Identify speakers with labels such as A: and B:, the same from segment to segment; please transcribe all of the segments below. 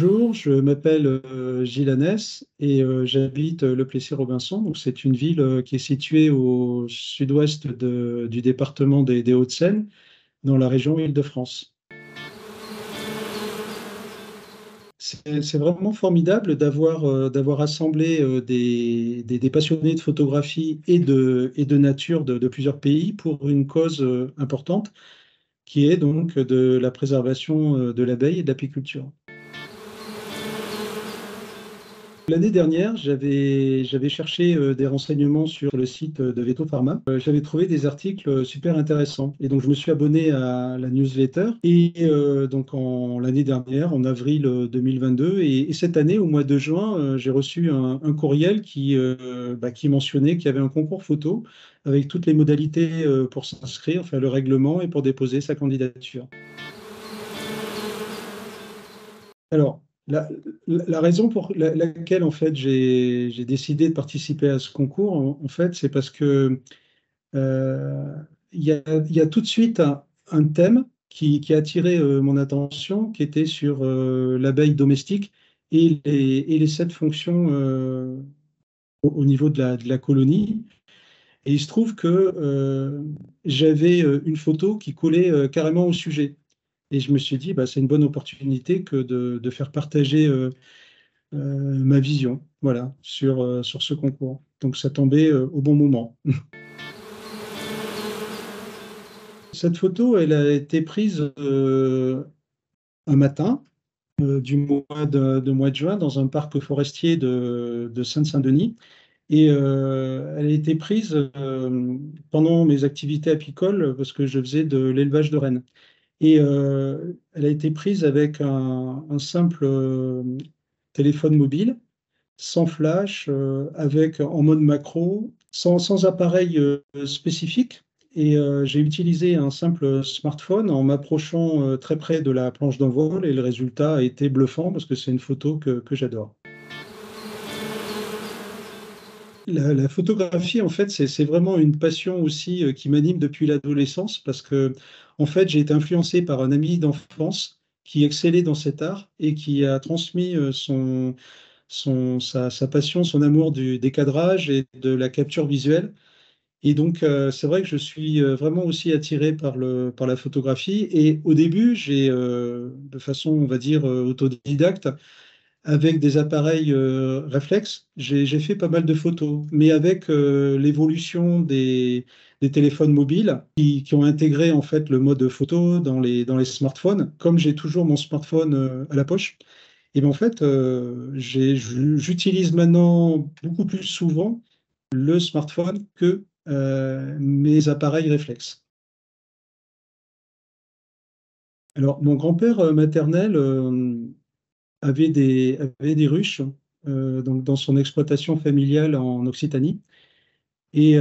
A: Bonjour, je m'appelle Gilles Hanès et j'habite Le Plessis-Robinson. Donc, c'est une ville qui est située au sud-ouest du département des Hauts-de-Seine, dans la région Île-de-France. C'est vraiment formidable d'avoir assemblé des passionnés de photographie et de nature de plusieurs pays pour une cause importante qui est donc de la préservation de l'abeille et de l'apiculture. L'année dernière, j'avais cherché des renseignements sur le site de Veto Pharma. J'avais trouvé des articles super intéressants. Et donc, je me suis abonné à la newsletter. Et donc, l'année dernière, en avril 2022, et cette année, au mois de juin, j'ai reçu un courriel qui mentionnait qu'il y avait un concours photo avec toutes les modalités pour s'inscrire, enfin le règlement et pour déposer sa candidature. Alors, la raison pour laquelle en fait j'ai décidé de participer à ce concours, en fait, c'est parce que euh, il y a tout de suite un thème qui a attiré mon attention, qui était sur l'abeille domestique et les 7 fonctions au niveau de la colonie. Et il se trouve que j'avais une photo qui collait carrément au sujet. Et je me suis dit, bah, c'est une bonne opportunité que de faire partager ma vision, voilà, sur ce concours. Donc ça tombait au bon moment. Cette photo, elle a été prise un matin du mois de juin dans un parc forestier de Saint-Denis. Et elle a été prise pendant mes activités apicoles parce que je faisais de l'élevage de rennes. Et elle a été prise avec un simple téléphone mobile, sans flash, en mode macro, sans appareil spécifique. Et j'ai utilisé un simple smartphone en m'approchant très près de la planche d'envol et le résultat a été bluffant parce que c'est une photo que j'adore. La photographie, en fait, c'est vraiment une passion aussi qui m'anime depuis l'adolescence parce que, en fait, j'ai été influencé par un ami d'enfance qui excellait dans cet art et qui a transmis sa passion, son amour des cadrages et de la capture visuelle. Et donc, c'est vrai que je suis vraiment aussi attiré par la photographie. Et au début, de façon, on va dire, autodidacte, avec des appareils réflexes, j'ai fait pas mal de photos, mais avec l'évolution des téléphones mobiles qui ont intégré en fait le mode photo dans les smartphones, comme j'ai toujours mon smartphone à la poche, et bien en fait j'utilise maintenant beaucoup plus souvent le smartphone que mes appareils réflexes. Alors mon grand-père maternel avait des ruches donc dans son exploitation familiale en Occitanie. Et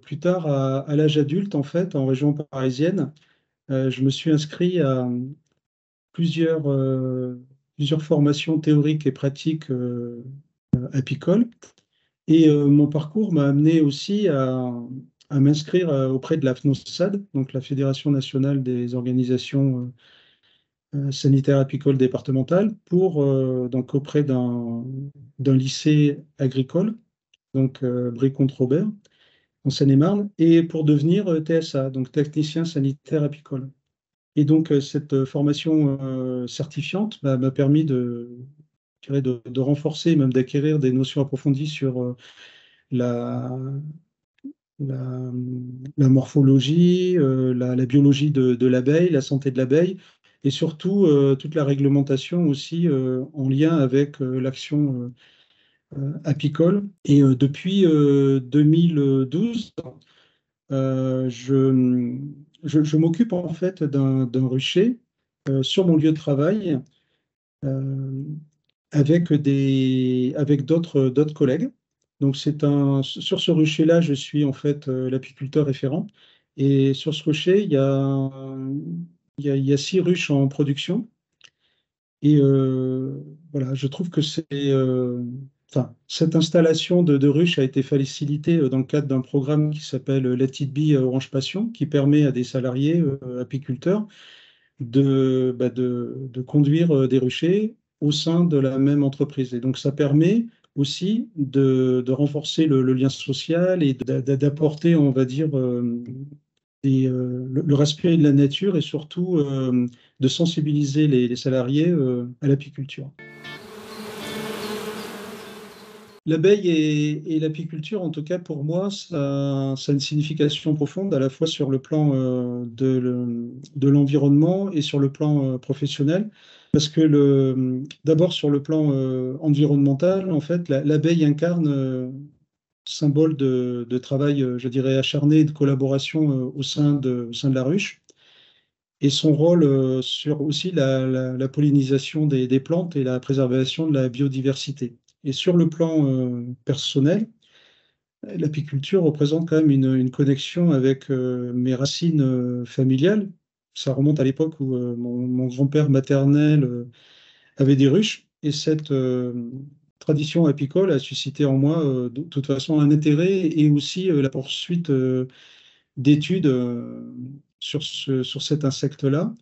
A: plus tard, à l'âge adulte, en fait, en région parisienne, je me suis inscrit à plusieurs, euh, plusieurs formations théoriques et pratiques apicoles. Et mon parcours m'a amené aussi à m'inscrire auprès de la FNOSSAD, donc la Fédération nationale des organisations sanitaire apicole départementale pour donc auprès d'un lycée agricole, donc Brie-Comte-Robert, en Seine-et-Marne, et pour devenir TSA, donc technicien sanitaire apicole. Et donc cette formation certifiante m'a permis je dirais, de renforcer, même d'acquérir des notions approfondies sur la, la, la morphologie, la biologie de l'abeille, la santé de l'abeille, et surtout toute la réglementation aussi en lien avec l'action apicole. Et depuis 2012, je m'occupe en fait d'un rucher sur mon lieu de travail euh, avec d'autres collègues. Donc sur ce rucher-là, je suis en fait l'apiculteur référent. Et sur ce rucher, il y a 6 ruches en production. Et voilà, je trouve que enfin, cette installation de ruches a été facilitée dans le cadre d'un programme qui s'appelle Let It Be Orange Passion, qui permet à des salariés apiculteurs de conduire des ruchers au sein de la même entreprise. Et donc, ça permet aussi de renforcer le lien social et d'apporter, on va dire, le respect de la nature et surtout de sensibiliser les salariés à l'apiculture. L'abeille et l'apiculture, en tout cas pour moi, ça a une signification profonde à la fois sur le plan de l'environnement et sur le plan professionnel. Parce que d'abord sur le plan environnemental, en fait, l'abeille incarne symbole de travail, je dirais, acharné et de collaboration au sein de la ruche. Et son rôle sur aussi la pollinisation des plantes et la préservation de la biodiversité. Et sur le plan personnel, l'apiculture représente quand même une connexion avec mes racines familiales. Ça remonte à l'époque où mon grand-père maternel avait des ruches. Et cette tradition apicole a suscité en moi, de toute façon, un intérêt et aussi la poursuite d'études sur cet insecte-là.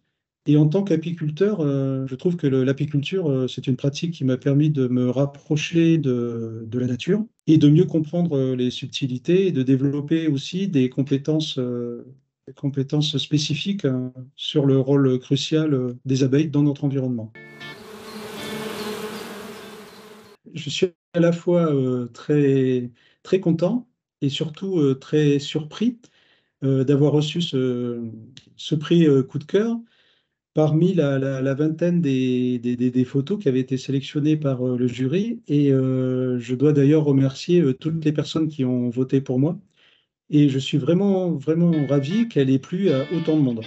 A: Et en tant qu'apiculteur, je trouve que l'apiculture, c'est une pratique qui m'a permis de me rapprocher de la nature et de mieux comprendre les subtilités et de développer aussi des compétences spécifiques sur le rôle crucial des abeilles dans notre environnement. Je suis à la fois très content et surtout très surpris d'avoir reçu ce prix coup de cœur parmi la vingtaine des photos qui avaient été sélectionnées par le jury. Et je dois d'ailleurs remercier toutes les personnes qui ont voté pour moi. Et je suis vraiment, vraiment ravi qu'elle ait plu à autant de monde.